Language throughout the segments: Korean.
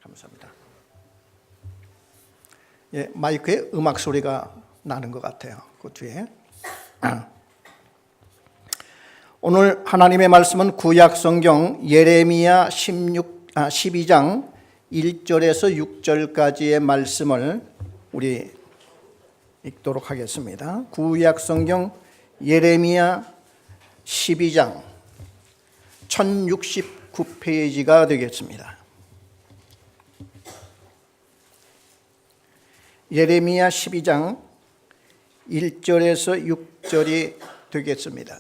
감사합니다. 예, 마이크에 음악 소리가 나는 것 같아요. 그 뒤에. 오늘 하나님의 말씀은 구약 성경 예레미야 12장 1절에서 6절까지의 말씀을 우리 읽도록 하겠습니다. 구약 성경 예레미야 12장 1069페이지가 되겠습니다. 예레미야 12장 1절에서 6절이 되겠습니다.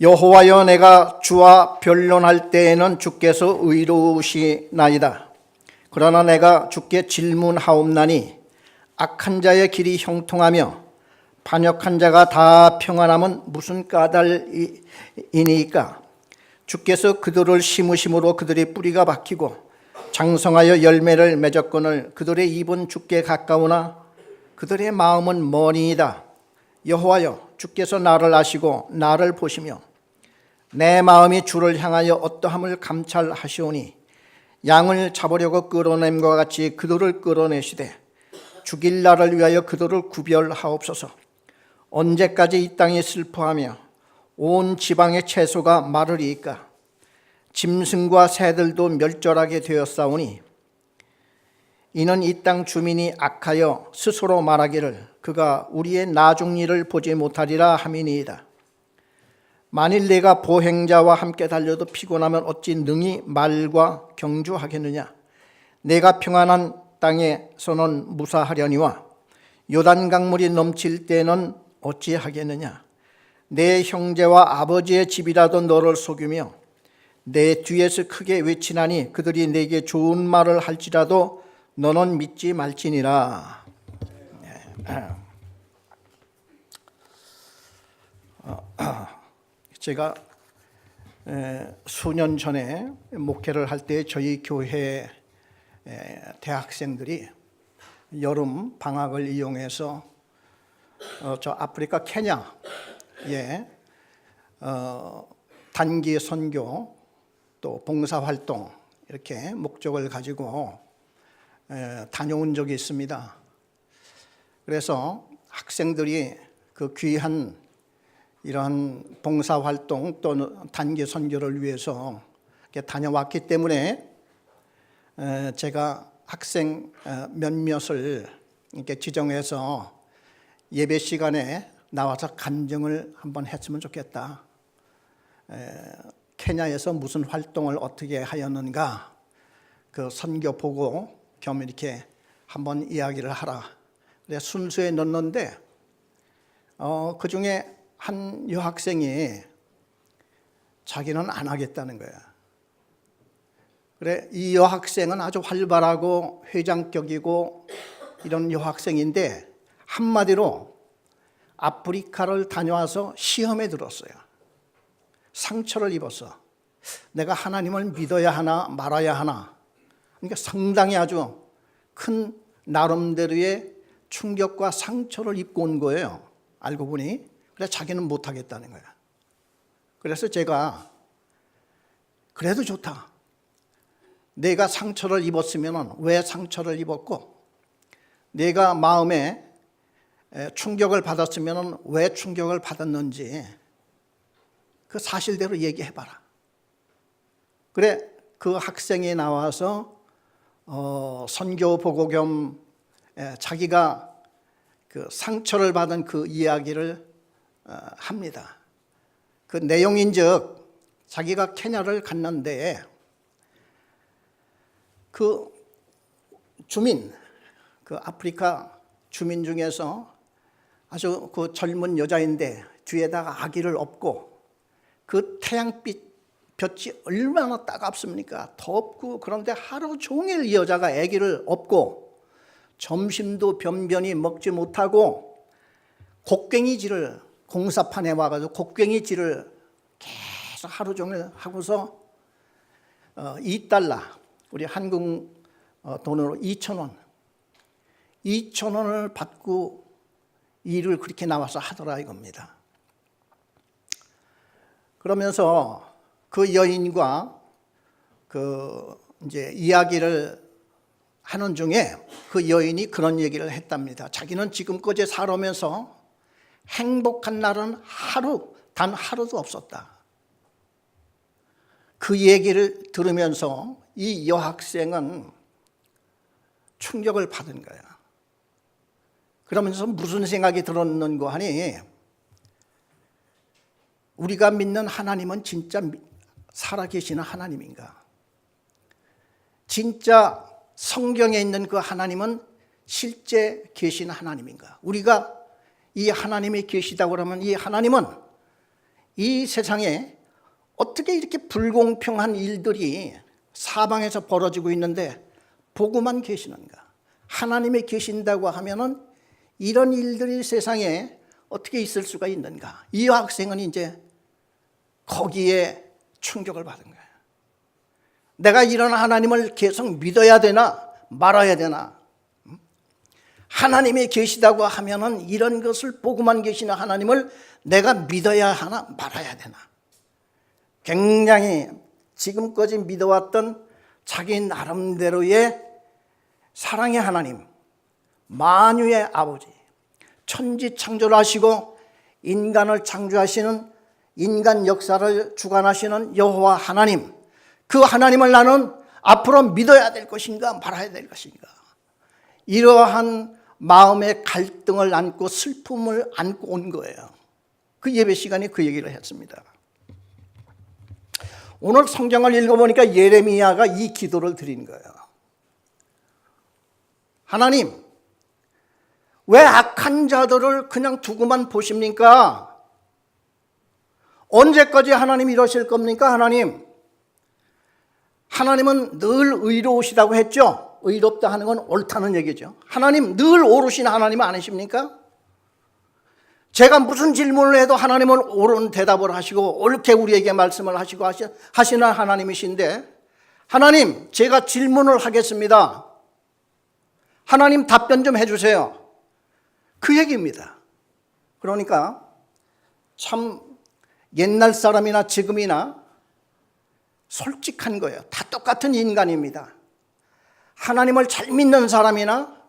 여호와여, 내가 주와 변론할 때에는 주께서 의로우시나이다. 그러나 내가 주께 질문하옵나니 악한 자의 길이 형통하며 반역한 자가 다 평안함은 무슨 까닭이니까? 주께서 그들을 심으심으로 그들의 뿌리가 박히고 장성하여 열매를 맺었거늘 그들의 입은 주께 가까우나 그들의 마음은 머니이다. 여호와여, 주께서 나를 아시고 나를 보시며 내 마음이 주를 향하여 어떠함을 감찰하시오니 양을 잡으려고 끌어냄과 같이 그들을 끌어내시되 죽일 날을 위하여 그들을 구별하옵소서. 언제까지 이 땅이 슬퍼하며 온 지방의 채소가 마르리이까? 짐승과 새들도 멸절하게 되었사오니 이는 이 땅 주민이 악하여 스스로 말하기를 그가 우리의 나중 일을 보지 못하리라 함이니이다. 만일 내가 보행자와 함께 달려도 피곤하면 어찌 능히 말과 경주하겠느냐? 내가 평안한 땅에서는 무사하려니와 요단 강물이 넘칠 때는 어찌하겠느냐? 내 형제와 아버지의 집이라도 너를 속이며 내 뒤에서 크게 외치나니 그들이 내게 좋은 말을 할지라도 너는 믿지 말지니라. 제가 수년 전에 목회를 할 때 저희 교회 대학생들이 여름 방학을 이용해서 저 아프리카 케냐에 단기 선교 또 봉사활동 이렇게 목적을 가지고 다녀온 적이 있습니다. 그래서 학생들이 그 귀한 이러한 봉사활동 또는 단기 선교를 위해서 다녀왔기 때문에 제가 학생 몇몇을 이렇게 지정해서 예배 시간에 나와서 간증을 한번 했으면 좋겠다. 케냐에서 무슨 활동을 어떻게 하였는가 그 선교 보고 겸 이렇게 한번 이야기를 하라. 그래서 순서에 넣었는데 그 중에 한 여학생이 자기는 안 하겠다는 거야. 그래, 이 여학생은 아주 활발하고 회장격이고 이런 여학생인데 한마디로 아프리카를 다녀와서 시험에 들었어요. 상처를 입었어. 내가 하나님을 믿어야 하나 말아야 하나. 그러니까 상당히 아주 큰 나름대로의 충격과 상처를 입고 온 거예요. 알고 보니. 그래서 자기는 못하겠다는 거야. 그래서 제가 그래도 좋다. 내가 상처를 입었으면 왜 상처를 입었고 내가 마음에 충격을 받았으면 왜 충격을 받았는지 그 사실대로 얘기해봐라. 그래, 그 학생이 나와서 선교 보고 겸 자기가 그 상처를 받은 그 이야기를 합니다. 그 내용인즉 자기가 케냐를 갔는데 그 주민, 그 아프리카 주민 중에서 아주 그 젊은 여자인데 뒤에다가 아기를 업고 그 태양빛 볕이 얼마나 따갑습니까? 덥고 그런데 하루 종일 이 여자가 아기를 업고 점심도 변변히 먹지 못하고 곡괭이질을 공사판에 와가지고 곡괭이질을 계속 하루 종일 하고서 $2, 우리 한국 돈으로 2,000원, 2,000원을 받고 일을 그렇게 나와서 하더라 이겁니다. 그러면서 그 여인과 이제 이야기를 하는 중에 그 여인이 그런 얘기를 했답니다. 자기는 지금까지 살아오면서 행복한 날은 단 하루도 없었다. 그 얘기를 들으면서 이 여학생은 충격을 받은 거야. 그러면서 무슨 생각이 들었는고 하니, 우리가 믿는 하나님은 진짜 살아계시는 하나님인가? 진짜 성경에 있는 그 하나님은 실제 계신 하나님인가? 우리가 이 하나님이 계시다고 그러면 이 하나님은 이 세상에 어떻게 이렇게 불공평한 일들이 사방에서 벌어지고 있는데 보고만 계시는가? 하나님이 계신다고 하면은 이런 일들이 세상에 어떻게 있을 수가 있는가? 이 학생은 이제 거기에 충격을 받은 거예요. 내가 이런 하나님을 계속 믿어야 되나 말아야 되나? 하나님이 계시다고 하면은 이런 것을 보고만 계시는 하나님을 내가 믿어야 하나 말아야 되나? 굉장히 지금까지 믿어왔던 자기 나름대로의 사랑의 하나님, 만유의 아버지, 천지 창조를 하시고 인간을 창조하시는, 인간 역사를 주관하시는 여호와 하나님, 그 하나님을 나는 앞으로 믿어야 될 것인가 말아야 될 것인가, 이러한 마음의 갈등을 안고 슬픔을 안고 온 거예요. 그 예배 시간에 그 얘기를 했습니다. 오늘 성경을 읽어보니까 예레미야가 이 기도를 드린 거예요. 하나님, 왜 악한 자들을 그냥 두고만 보십니까? 언제까지 하나님 이러실 겁니까? 하나님은 늘 의로우시다고 했죠. 의롭다 하는 건 옳다는 얘기죠. 하나님 늘 옳으신 하나님 아니십니까? 제가 무슨 질문을 해도 하나님은 옳은 대답을 하시고 옳게 우리에게 말씀을 하시고 하시는 하나님이신데, 하나님 제가 질문을 하겠습니다. 하나님 답변 좀 해주세요. 그 얘기입니다. 그러니까 참 옛날 사람이나 지금이나 솔직한 거예요. 다 똑같은 인간입니다. 하나님을 잘 믿는 사람이나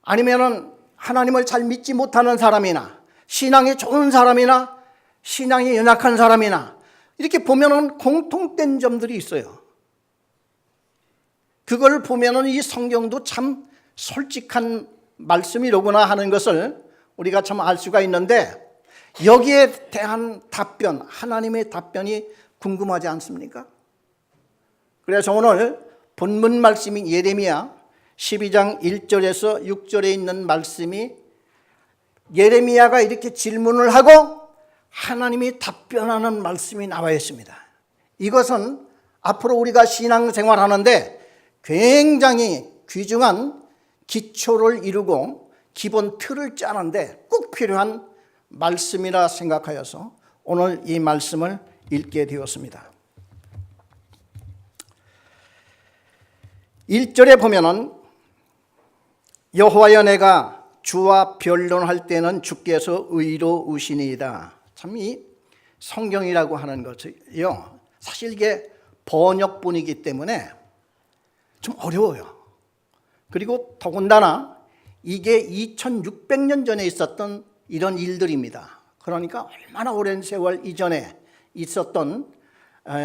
아니면은 하나님을 잘 믿지 못하는 사람이나 신앙이 좋은 사람이나 신앙이 연약한 사람이나 이렇게 보면은 공통된 점들이 있어요. 그걸 보면은 이 성경도 참 솔직한 말씀이로구나 하는 것을 우리가 참 알 수가 있는데, 여기에 대한 답변, 하나님의 답변이 궁금하지 않습니까? 그래서 오늘 본문 말씀인 예레미야 12장 1절에서 6절에 있는 말씀이, 예레미야가 이렇게 질문을 하고 하나님이 답변하는 말씀이 나와 있습니다. 이것은 앞으로 우리가 신앙생활하는데 굉장히 귀중한 기초를 이루고 기본 틀을 짜는데 꼭 필요한 말씀이라 생각하여서 오늘 이 말씀을 읽게 되었습니다. 1절에 보면은 여호와여 내가 주와 변론할 때는 주께서 의로우시니이다. 참 이 성경이라고 하는 것이요, 사실 이게 번역본이기 때문에 좀 어려워요. 그리고 더군다나 이게 2600년 전에 있었던 이런 일들입니다. 그러니까 얼마나 오랜 세월 이전에 있었던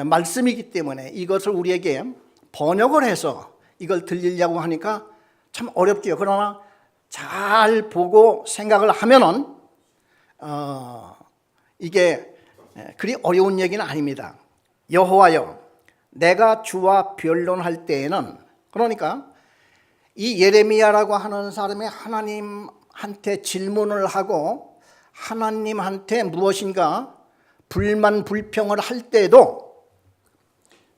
말씀이기 때문에 이것을 우리에게 번역을 해서 이걸 들리려고 하니까 참 어렵죠. 그러나 잘 보고 생각을 하면은 이게 그리 어려운 얘기는 아닙니다. 여호와여 내가 주와 변론할 때에는, 그러니까 이 예레미야라고 하는 사람이 하나님한테 질문을 하고 하나님한테 무엇인가 불만 불평을 할 때에도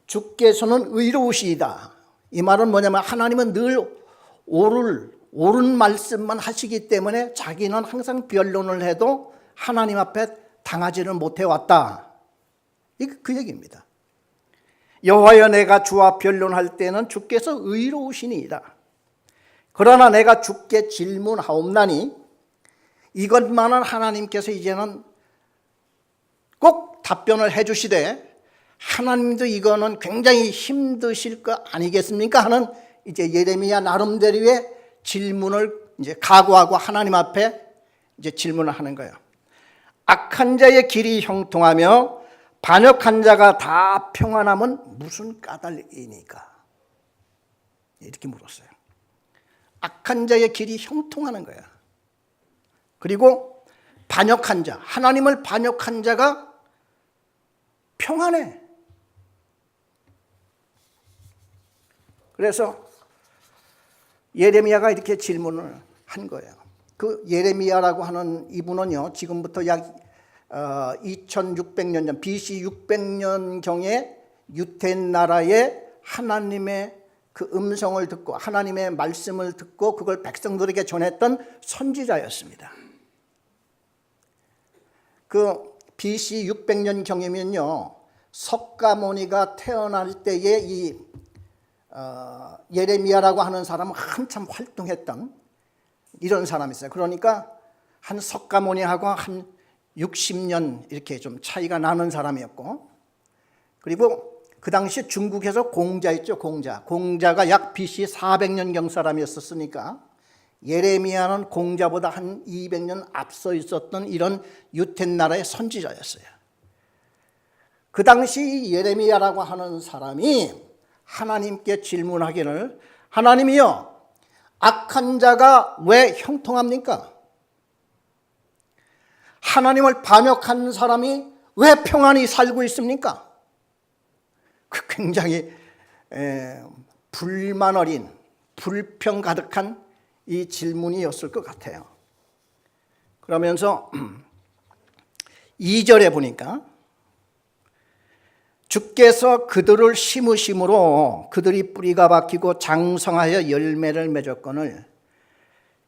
주께서는 의로우시이다. 이 말은 뭐냐면 하나님은 늘 옳은 말씀만 하시기 때문에 자기는 항상 변론을 해도 하나님 앞에 당하지를 못해왔다. 이게 그 얘기입니다. 여호와여 내가 주와 변론할 때는 주께서 의로우시니이다. 그러나 내가 주께 질문하옵나니, 이것만은 하나님께서 이제는 꼭 답변을 해 주시되 하나님도 이거는 굉장히 힘드실 거 아니겠습니까? 하는 이제 예레미야 나름대로의 질문을 이제 각오하고 하나님 앞에 이제 질문을 하는 거예요. 악한 자의 길이 형통하며 반역한 자가 다 평안함은 무슨 까닭이니까? 이렇게 물었어요. 악한 자의 길이 형통하는 거야. 그리고 반역한 자, 하나님을 반역한 자가 평안해. 그래서 예레미야가 이렇게 질문을 한 거예요. 그 예레미야라고 하는 이분은요, 지금부터 약 2600년 전, BC 600년경에 유대인 나라에 하나님의 그 음성을 듣고 하나님의 말씀을 듣고 그걸 백성들에게 전했던 선지자였습니다. 그 BC 600년경이면요, 석가모니가 태어날 때에 이 예레미야라고 하는 사람은 한참 활동했던 이런 사람이 있어요. 그러니까 한 석가모니하고 한 60년 이렇게 좀 차이가 나는 사람이었고, 그리고 그 당시 중국에서 공자 있죠. 공자가 약 BC 400년경 사람이었으니까 예레미야는 공자보다 한 200년 앞서 있었던 이런 유대인 나라의 선지자였어요. 그 당시 예레미야라고 하는 사람이 하나님께 질문하기를, 하나님이여, 악한 자가 왜 형통합니까? 하나님을 반역한 사람이 왜 평안히 살고 있습니까? 굉장히 불만 어린, 불평 가득한 이 질문이었을 것 같아요. 그러면서 2절에 보니까 주께서 그들을 심으심으로 그들이 뿌리가 박히고 장성하여 열매를 맺었거늘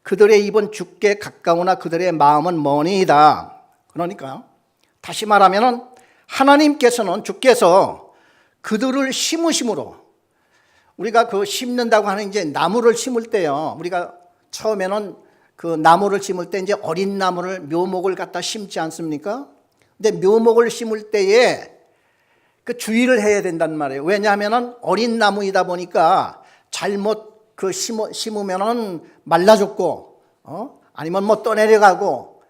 그들의 입은 주께 가까우나 그들의 마음은 머니이다. 그러니까 다시 말하면 하나님께서는, 주께서 그들을 심으심으로, 우리가 그 심는다고 하는 이제 나무를 심을 때요, 우리가 처음에는 그 나무를 심을 때 이제 어린 나무를, 묘목을 갖다 심지 않습니까? 근데 묘목을 심을 때에 그 주의를 해야 된단 말이에요. 왜냐하면은 어린 나무이다 보니까 잘못 그 심으면은 말라 죽고, 아니면 뭐 떠내려가고,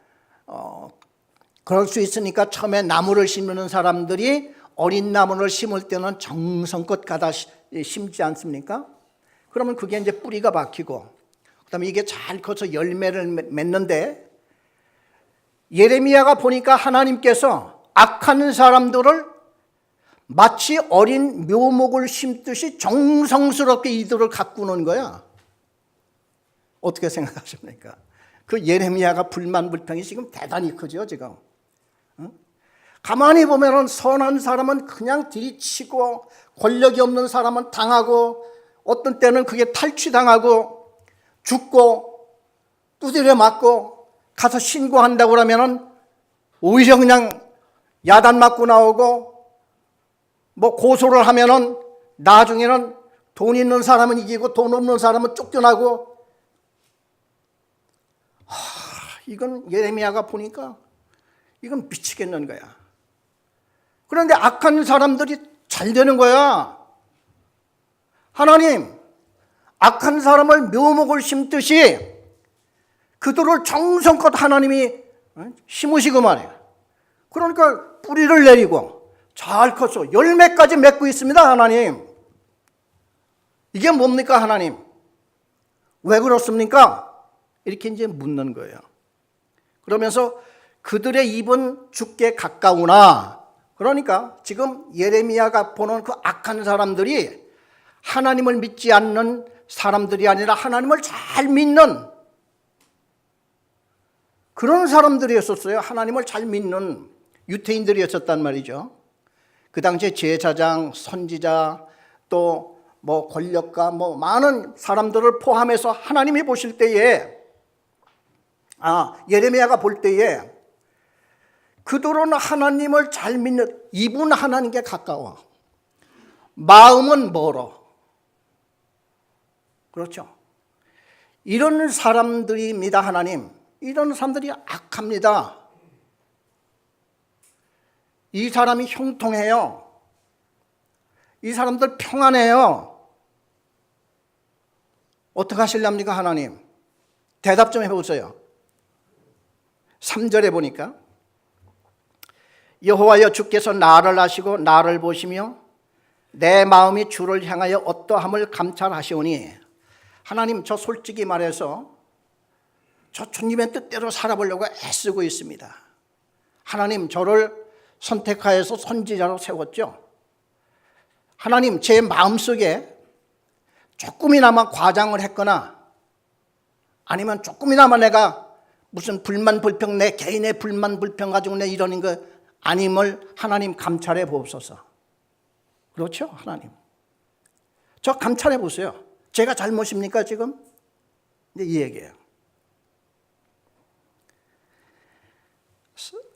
그럴 수 있으니까 처음에 나무를 심는 사람들이 어린 나무를 심을 때는 정성껏 가다 심지 않습니까? 그러면 그게 이제 뿌리가 박히고, 그다음에 이게 잘 커서 열매를 맺는데, 예레미야가 보니까 하나님께서 악한 사람들을 마치 어린 묘목을 심듯이 정성스럽게 이들을 가꾸는 거야. 어떻게 생각하십니까? 그 예레미야가 불만 불평이 지금 대단히 크죠, 지금. 가만히 보면은 선한 사람은 그냥 들이치고, 권력이 없는 사람은 당하고, 어떤 때는 그게 탈취당하고 죽고 두드려 맞고 가서 신고한다고 그러면은 오히려 그냥 야단 맞고 나오고, 뭐 고소를 하면은 나중에는 돈 있는 사람은 이기고 돈 없는 사람은 쫓겨나고, 이건 예레미야가 보니까 이건 미치겠는 거야. 그런데 악한 사람들이 잘 되는 거야. 하나님, 악한 사람을 묘목을 심듯이 그들을 정성껏 하나님이 심으시고 말이야. 그러니까 뿌리를 내리고 잘 컸어. 열매까지 맺고 있습니다, 하나님. 이게 뭡니까, 하나님? 왜 그렇습니까? 이렇게 이제 묻는 거예요. 그러면서 그들의 입은 주께 가까우나, 그러니까 지금 예레미야가 보는 그 악한 사람들이 하나님을 믿지 않는 사람들이 아니라 하나님을 잘 믿는 그런 사람들이었었어요. 하나님을 잘 믿는 유대인들이었었단 말이죠. 그 당시에 제사장, 선지자, 또 뭐 권력가, 뭐 많은 사람들을 포함해서 하나님이 보실 때에, 예레미야가 볼 때에 그들은 하나님을 잘 믿는, 입은 하나님께 가까워, 마음은 멀어. 그렇죠. 이런 사람들입니다, 하나님. 이런 사람들이 악합니다. 이 사람이 형통해요. 이 사람들 평안해요. 어떻게 하실랍니까 하나님? 대답 좀 해보세요. 3절에 보니까 여호와여 주께서 나를 아시고 나를 보시며 내 마음이 주를 향하여 어떠함을 감찰하시오니 하나님, 저 솔직히 말해서 저 주님의 뜻대로 살아보려고 애쓰고 있습니다. 하나님, 저를 선택하여서 선지자로 세웠죠. 하나님, 제 마음속에 조금이나마 과장을 했거나 아니면 조금이나마 내가 무슨 불만 불평, 내 개인의 불만 불평 가지고 내 이러는 거 아님을 하나님 감찰해 보옵소서. 그렇죠, 하나님? 저 감찰해 보세요. 제가 잘못입니까 지금? 이 얘기예요.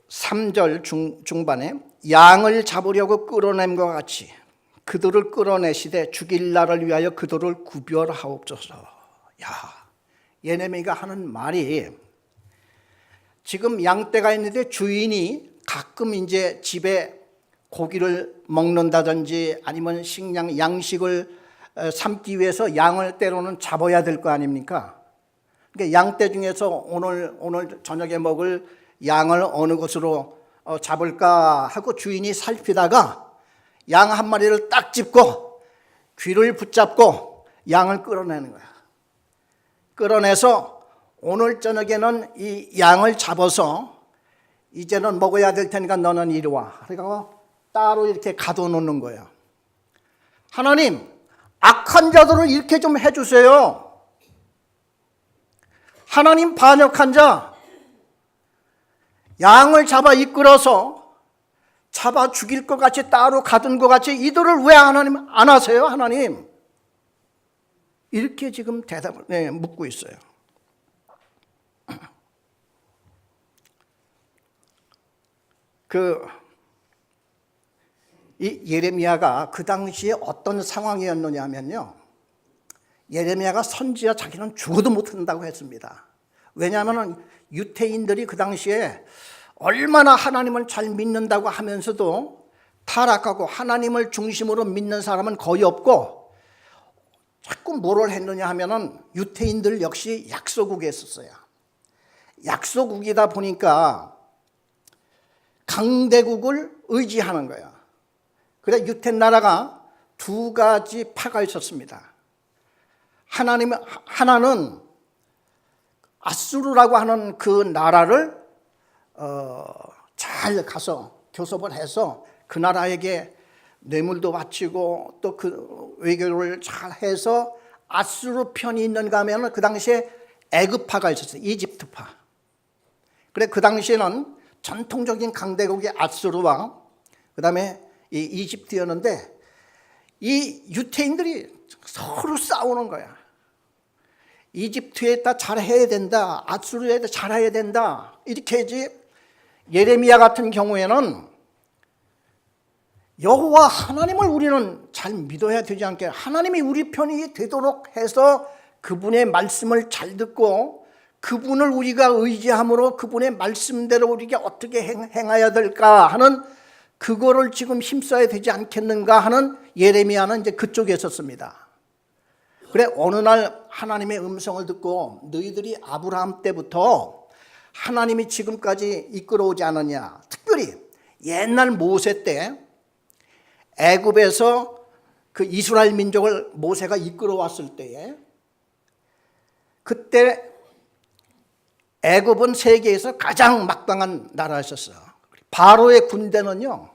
3절 중반에 양을 잡으려고 끌어냄과 같이 그들을 끌어내시되 죽일 날을 위하여 그들을 구별하옵소서. 야, 예레미야가 하는 말이, 지금 양떼가 있는데 주인이 가끔 이제 집에 고기를 먹는다든지 아니면 식량, 양식을 삼기 위해서 양을 때로는 잡아야 될 거 아닙니까? 그러니까 양떼 중에서 오늘 저녁에 먹을 양을 어느 곳으로 잡을까 하고 주인이 살피다가 양 한 마리를 딱 짚고 귀를 붙잡고 양을 끌어내는 거야. 끌어내서 오늘 저녁에는 이 양을 잡아서 이제는 먹어야 될 테니까 너는 이리 와. 그러니까 따로 이렇게 가둬놓는 거예요. 하나님, 악한 자들을 이렇게 좀 해주세요. 하나님 반역한 자, 양을 잡아 이끌어서 잡아 죽일 것 같이 따로 가둔 것 같이 이들을 왜 하나님 안 하세요? 하나님, 이렇게 지금 대답을 묻고 있어요. 이 예레미야가 그 당시에 어떤 상황이었느냐 하면요, 예레미야가 선지자 자기는 죽어도 못한다고 했습니다. 왜냐하면 유태인들이 그 당시에 얼마나 하나님을 잘 믿는다고 하면서도 타락하고 하나님을 중심으로 믿는 사람은 거의 없고, 자꾸 뭐를 했느냐 하면은 유태인들 역시 약소국에 있었어요. 약소국이다 보니까 강대국을 의지하는 거예요. 그래 유태 나라가 두 가지 파가 있었습니다. 하나는 아수르라고 하는 그 나라를 잘 가서 교섭을 해서 그 나라에게 뇌물도 바치고 또 그 외교를 잘 해서 아수르 편이 있는가 하면 그 당시에 애굽파가 있었어요. 이집트파. 그래 그 당시에는 전통적인 강대국이 아수르와 그 다음에 이 이집트였는데, 이 유태인들이 서로 싸우는 거야. 이집트에다 잘해야 된다, 아수르에다 잘해야 된다, 이렇게 해야지. 예레미야 같은 경우에는 여호와 하나님을 우리는 잘 믿어야 되지 않게, 하나님이 우리 편이 되도록 해서 그분의 말씀을 잘 듣고 그분을 우리가 의지함으로 그분의 말씀대로 우리가 어떻게 행해야 될까 하는, 그거를 지금 힘써야 되지 않겠는가 하는 예레미야는 이제 그쪽에 있었습니다. 그래 어느 날 하나님의 음성을 듣고, 너희들이 아브라함 때부터 하나님이 지금까지 이끌어오지 않았냐, 특별히 옛날 모세 때 애굽에서 그 이스라엘 민족을 모세가 이끌어왔을 때에, 그때 애굽은 세계에서 가장 막강한 나라였었어요. 바로의 군대는요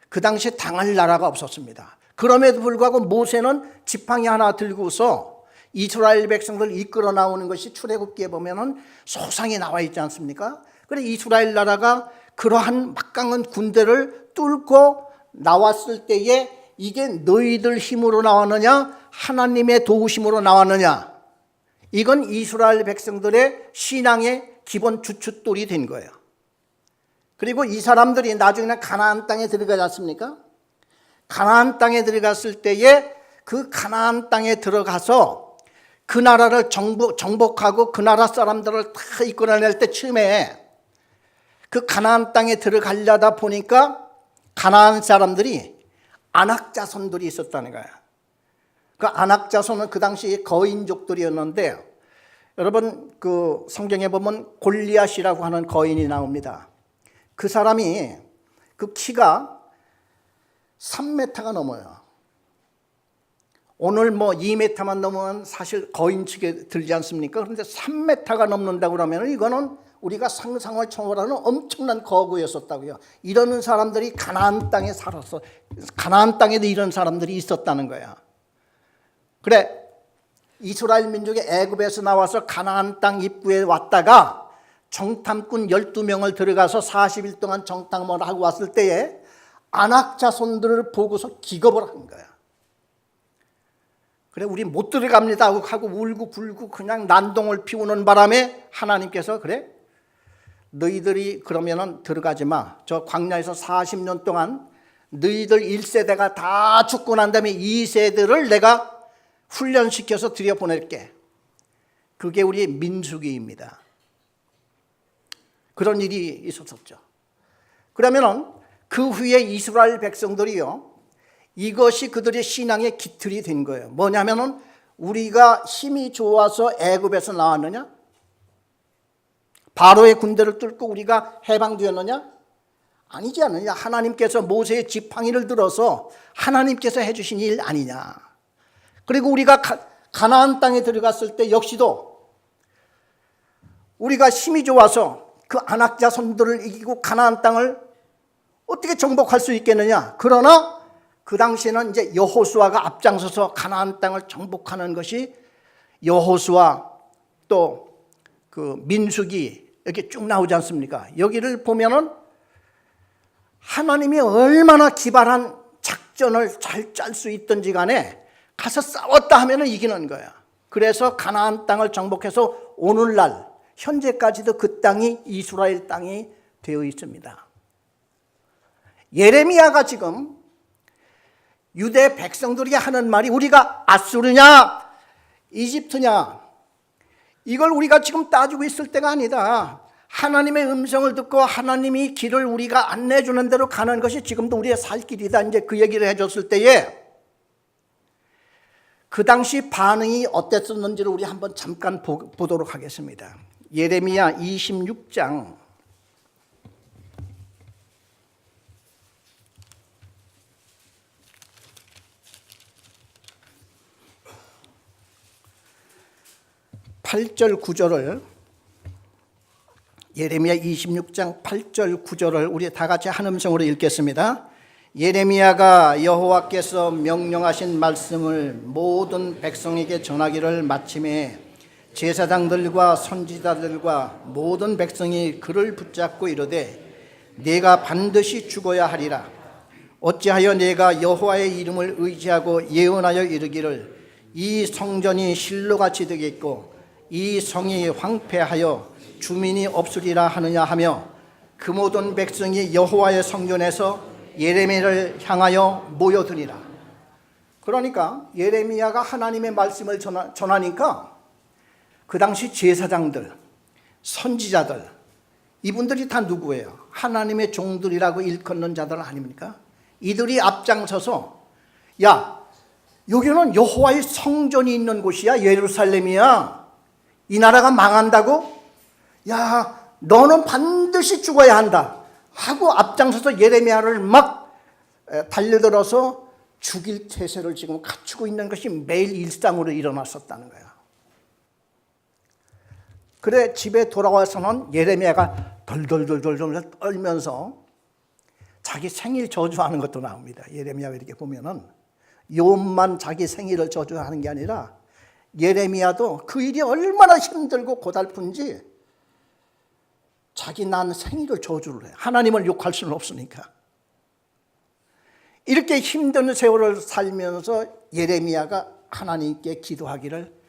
그 당시에 당할 나라가 없었습니다. 그럼에도 불구하고 모세는 지팡이 하나 들고서 이스라엘 백성들 이끌어 나오는 것이 출애굽기에 보면은 소상히 나와 있지 않습니까? 그래 이스라엘 나라가 그러한 막강한 군대를 뚫고 나왔을 때에 이게 너희들 힘으로 나왔느냐 하나님의 도우심으로 나왔느냐, 이건 이스라엘 백성들의 신앙의 기본 주춧돌이 된 거예요. 그리고 이 사람들이 나중에는 가나안 땅에 들어가지 않습니까? 가나안 땅에 들어갔을 때에 그 가나안 땅에 들어가서 그 나라를 정복하고 그 나라 사람들을 다 이끌어낼 때 처음에 그 가나안 땅에 들어가려다 보니까 가나안 사람들이 안악자손들이 있었다는 거야. 그 안악자손은 그 당시 거인족들이었는데, 여러분 그 성경에 보면 골리앗이라고 하는 거인이 나옵니다. 그 사람이 그 키가 3m가 넘어요. 오늘 뭐 2m만 넘으면 사실 거인치게 들지 않습니까? 그런데 3m가 넘는다고 그러면 이거는 우리가 상상을 초월하는 엄청난 거구였었다고요. 이러는 사람들이 가나안 땅에 살았어. 가나안 땅에도 이런 사람들이 있었다는 거야. 그래, 이스라엘 민족이 애굽에서 나와서 가나안 땅 입구에 왔다가 정탐꾼 12명을 들어가서 40일 동안 정탐을 하고 왔을 때에 안악자손들을 보고서 기겁을 한 거야. 그래, 우리 못 들어갑니다 하고 울고 불고 그냥 난동을 피우는 바람에 하나님께서 그래, 너희들이 그러면은 들어가지 마. 저 광야에서 40년 동안 너희들 1세대가 다 죽고 난 다음에 2세대를 내가 훈련시켜서 들여보낼게. 그게 우리 민수기입니다. 그런 일이 있었었죠. 그러면은 그 후에 이스라엘 백성들이요, 이것이 그들의 신앙의 기틀이 된 거예요. 뭐냐면은 우리가 힘이 좋아서 애굽에서 나왔느냐? 바로의 군대를 뚫고 우리가 해방되었느냐? 아니지 않느냐? 하나님께서 모세의 지팡이를 들어서 하나님께서 해주신 일 아니냐? 그리고 우리가 가나안 땅에 들어갔을 때 역시도 우리가 힘이 좋아서 그 안악자손들을 이기고 가나안 땅을 어떻게 정복할 수 있겠느냐? 그러나 그 당시에는 이제 여호수아가 앞장서서 가나안 땅을 정복하는 것이 여호수아 또 그 민수기 이렇게 쭉 나오지 않습니까? 여기를 보면은 하나님이 얼마나 기발한 작전을 잘 짤 수 있든지 간에 가서 싸웠다 하면은 이기는 거야. 그래서 가나안 땅을 정복해서 오늘날 현재까지도 그 땅이 이스라엘 땅이 되어 있습니다. 예레미야가 지금 유대 백성들이 하는 말이 우리가 아수르냐 이집트냐 이걸 우리가 지금 따지고 있을 때가 아니다. 하나님의 음성을 듣고 하나님이 길을 우리가 안내해 주는 대로 가는 것이 지금도 우리의 살 길이다. 이제 그 얘기를 해줬을 때에 그 당시 반응이 어땠었는지를 우리 한번 잠깐 보도록 하겠습니다. 예레미야 26장 8절 9절을 예레미야 26장 8절 9절을 우리 다 같이 한 음성으로 읽겠습니다. 예레미야가 여호와께서 명령하신 말씀을 모든 백성에게 전하기를 마침에 제사장들과 선지자들과 모든 백성이 그를 붙잡고 이르되 내가 반드시 죽어야 하리라. 어찌하여 내가 여호와의 이름을 의지하고 예언하여 이르기를 이 성전이 실로같이 되겠고 이 성이 황폐하여 주민이 없으리라 하느냐 하며 그 모든 백성이 여호와의 성전에서 예레미야를 향하여 모여드니라. 그러니까 예레미야가 하나님의 말씀을 전하니까 그 당시 제사장들, 선지자들 이분들이 다 누구예요? 하나님의 종들이라고 일컫는 자들 아닙니까? 이들이 앞장서서 야, 여기는 여호와의 성전이 있는 곳이야. 예루살렘이야. 이 나라가 망한다고? 야, 너는 반드시 죽어야 한다 하고 앞장서서 예레미야를 막 달려들어서 죽일 태세를 지금 갖추고 있는 것이 매일 일상으로 일어났었다는 거야. 그래 집에 돌아와서는 예레미야가 덜덜덜덜 떨면서 자기 생일 저주하는 것도 나옵니다. 예레미야가 이렇게 보면은 욥만 자기 생일을 저주하는 게 아니라 예레미야도 그 일이 얼마나 힘들고 고달픈지 자기 난 생일을 저주를 해. 하나님을 욕할 수는 없으니까. 이렇게 힘든 세월을 살면서 예레미야가 하나님께 기도하기를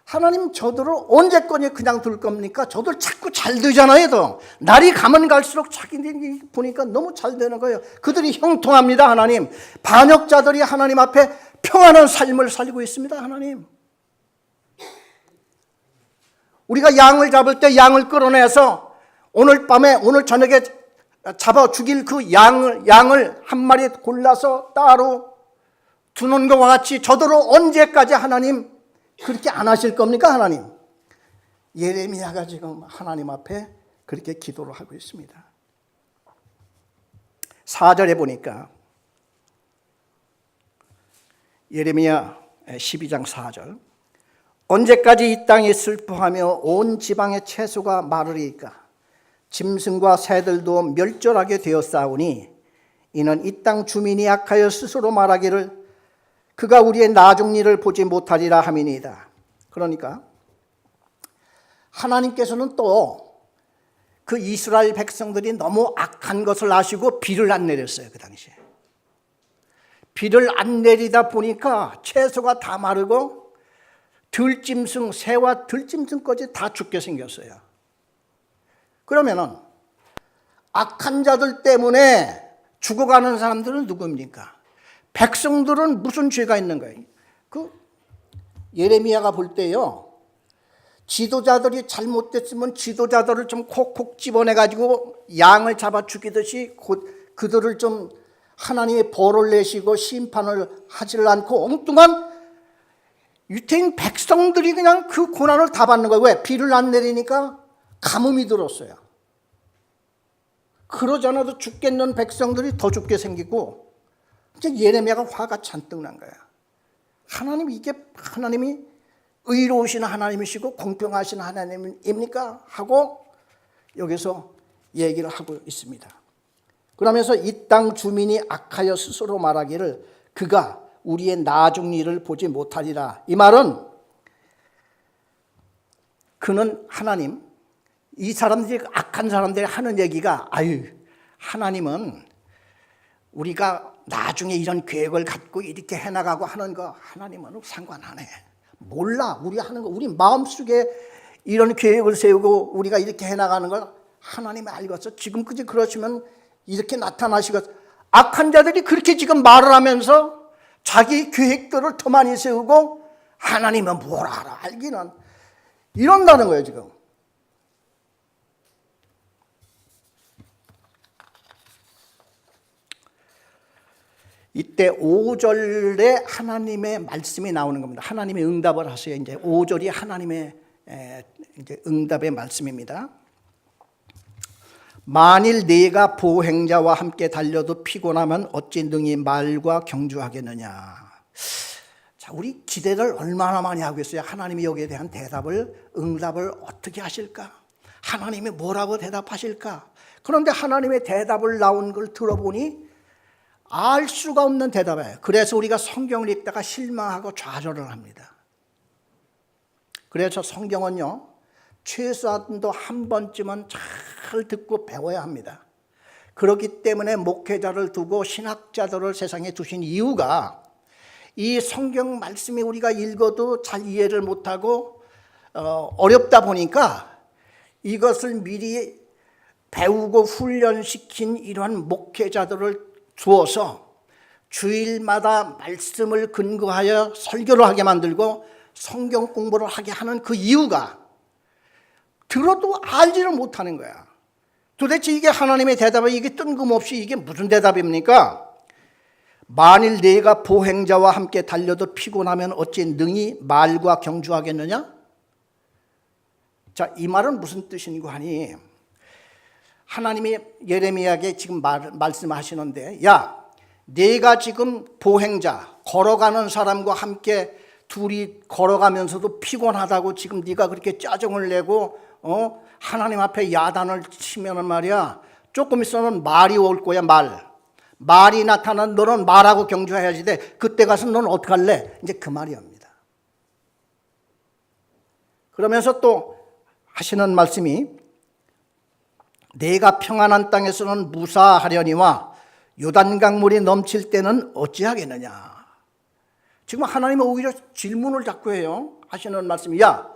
하나님 저들을 언제까지 그냥 둘 겁니까? 저들 자꾸 잘 되잖아요. 또 날이 가면 갈수록 자기들이 보니까 너무 잘 되는 거예요. 그들이 형통합니다. 하나님. 반역자들이 하나님 앞에 평안한 삶을 살고 있습니다. 하나님. 우리가 양을 잡을 때 양을 끌어내서 오늘 밤에 오늘 저녁에 잡아 죽일 그 양을 한 마리 골라서 따로 두는 것과 같이 저더러 언제까지 하나님 그렇게 안 하실 겁니까? 하나님. 예레미야가 지금 하나님 앞에 그렇게 기도를 하고 있습니다. 4절에 보니까 예레미야 12장 4절, 언제까지 이 땅이 슬퍼하며 온 지방의 채소가 마르리까? 짐승과 새들도 멸절하게 되었사오니 이는 이 땅 주민이 악하여 스스로 말하기를 그가 우리의 나중 일을 보지 못하리라 함이니이다. 그러니까 하나님께서는 또 그 이스라엘 백성들이 너무 악한 것을 아시고 비를 안 내렸어요. 그 당시에 비를 안 내리다 보니까 채소가 다 마르고 들짐승, 새와 들짐승까지 다 죽게 생겼어요. 그러면은 악한 자들 때문에 죽어가는 사람들은 누구입니까? 백성들은 무슨 죄가 있는 거예요? 그 예레미야가 볼 때요, 지도자들이 잘못됐으면 지도자들을 좀 콕콕 집어내가지고 양을 잡아 죽이듯이 그들을 좀 하나님의 벌을 내시고 심판을 하지를 않고 엉뚱한 유태인 백성들이 그냥 그 고난을 다 받는 거예요. 왜? 비를 안 내리니까 가뭄이 들었어요. 그러지 않아도 죽겠는 백성들이 더 죽게 생기고, 이제 예레미야가 화가 잔뜩 난 거야. 하나님, 이게 하나님이 의로우신 하나님이시고 공평하신 하나님입니까? 하고 여기서 얘기를 하고 있습니다. 그러면서 이 땅 주민이 악하여 스스로 말하기를 그가 우리의 나중 일을 보지 못하리라. 이 말은 그는 하나님, 이 사람들이 악한 사람들이 하는 얘기가, 아유, 하나님은 우리가 나중에 이런 계획을 갖고 이렇게 해나가고 하는 거 하나님은 상관 안 해. 몰라. 우리 하는 거, 우리 마음속에 이런 계획을 세우고 우리가 이렇게 해나가는 걸 하나님이 알겠어. 지금 그러시면 이렇게 나타나시고, 악한 자들이 그렇게 지금 말을 하면서 자기 계획들을 더 많이 세우고 하나님은 뭘 알아 알기는 이런다는 거예요 지금. 이때 5절에 하나님의 말씀이 나오는 겁니다. 하나님의 응답을 하세요. 이제 5절이 하나님의 이제 응답의 말씀입니다. 만일 네가 보행자와 함께 달려도 피곤하면 어찌 능히 말과 경주하겠느냐. 자, 우리 기대를 얼마나 많이 하고 있어요. 하나님이 여기에 대한 응답을 어떻게 하실까? 하나님이 뭐라고 대답하실까? 그런데 하나님의 대답을 나온 걸 들어보니 알 수가 없는 대답이에요. 그래서 우리가 성경을 읽다가 실망하고 좌절을 합니다. 그래서 성경은요, 최소한도 한 번쯤은 잘 듣고 배워야 합니다. 그렇기 때문에 목회자를 두고 신학자들을 세상에 두신 이유가, 이 성경 말씀이 우리가 읽어도 잘 이해를 못하고 어렵다 보니까 이것을 미리 배우고 훈련시킨 이러한 목회자들을 두어서 주일마다 말씀을 근거하여 설교를 하게 만들고 성경 공부를 하게 하는 그 이유가, 들어도 알지를 못하는 거야. 도대체 이게 하나님의 대답이 이게 뜬금없이 이게 무슨 대답입니까? 만일 네가 보행자와 함께 달려도 피곤하면 어찌 능히 말과 경주하겠느냐? 자, 이 말은 무슨 뜻인가 하니, 하나님이 예레미야에게 지금 말씀하시는데, 야, 네가 지금 보행자, 걸어가는 사람과 함께 둘이 걸어가면서도 피곤하다고 지금 네가 그렇게 짜증을 내고 하나님 앞에 야단을 치면은 말이야, 조금 있으면 말이 올 거야. 말이 나타나면 너는 말하고 경주해야지 돼. 그때 가서 너는 어떡할래? 이제 그 말이옵니다. 그러면서 또 하시는 말씀이, 내가 평안한 땅에서는 무사하려니와 요단강물이 넘칠 때는 어찌하겠느냐. 지금 하나님은 오히려 질문을 자꾸 해요. 하시는 말씀이, 야,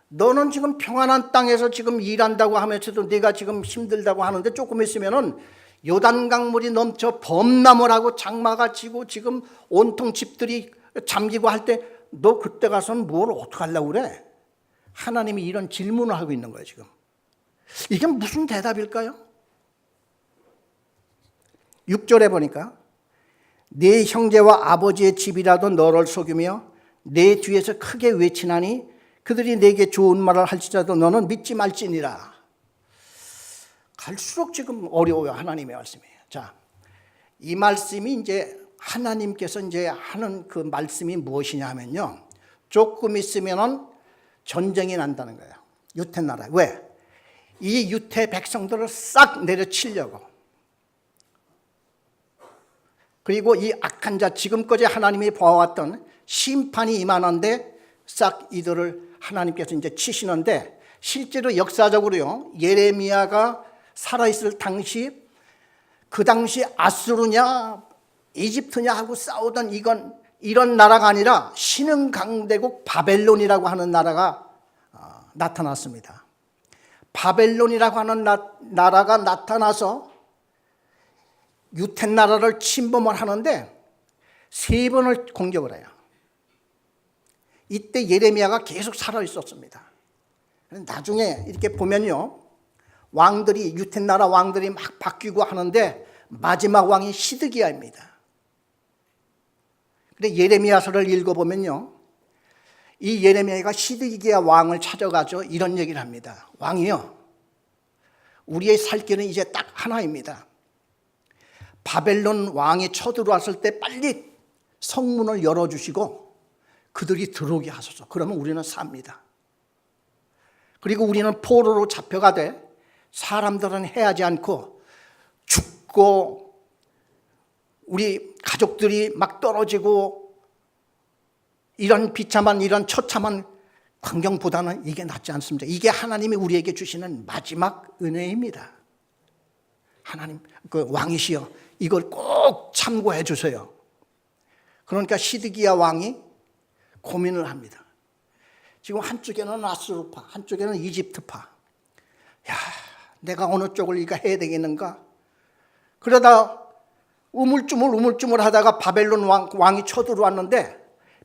너는 지금 평안한 땅에서 지금 일한다고 하면서도 네가 지금 힘들다고 하는데 조금 있으면은 요단강물이 넘쳐 범람을 하고 장마가 지고 지금 온통 집들이 잠기고 할 때 너 그때 가서는 뭘 어떡하려고 그래? 하나님이 이런 질문을 하고 있는 거예요 지금. 이게 무슨 대답일까요? 6절에 보니까 네 형제와 아버지의 집이라도 너를 속이며 내 뒤에서 크게 외치나니 그들이 내게 좋은 말을 할지라도 너는 믿지 말지니라. 갈수록 지금 어려워요. 하나님의 말씀이에요. 자, 이 말씀이 이제 하나님께서 이제 하는 그 말씀이 무엇이냐면요. 조금 있으면은 전쟁이 난다는 거예요. 유태 나라. 왜? 이 유태 백성들을 싹 내려치려고. 그리고 이 악한 자, 지금까지 하나님이 보아왔던 심판이 임하는데 싹 이들을 하나님께서 이제 치시는데, 실제로 역사적으로요, 예레미야가 살아있을 당시, 그 당시 아수르냐 이집트냐 하고 싸우던 이런 나라가 아니라 신흥 강대국 바벨론이라고 하는 나라가 나타났습니다. 바벨론이라고 하는 나라가 나타나서 유태 나라를 침범을 하는데 3번을 공격을 해요. 이때 예레미야가 계속 살아 있었습니다. 나중에 이렇게 보면요, 왕들이, 유태 나라 왕들이 막 바뀌고 하는데 마지막 왕이 시드기야입니다. 근데 예레미야서를 읽어보면요, 이 예레미야가 시드기야 왕을 찾아가죠. 이런 얘기를 합니다. 왕이요, 우리의 살 길은 이제 딱 하나입니다. 바벨론 왕이 쳐들어왔을 때 빨리 성문을 열어주시고 그들이 들어오게 하소서. 그러면 우리는 삽니다. 그리고 우리는 포로로 잡혀가되 사람들은 해하지 않고 죽고 우리 가족들이 막 떨어지고 이런 비참한, 이런 처참한 광경보다는 이게 낫지 않습니다. 이게 하나님이 우리에게 주시는 마지막 은혜입니다. 하나님, 그 왕이시여, 이걸 꼭 참고해 주세요. 그러니까 시드기야 왕이 고민을 합니다. 지금 한쪽에는 아수르파, 한쪽에는 이집트파. 야, 내가 어느 쪽을 이거 해야 되겠는가? 그러다 우물쭈물 하다가 바벨론 왕이 쳐들어왔는데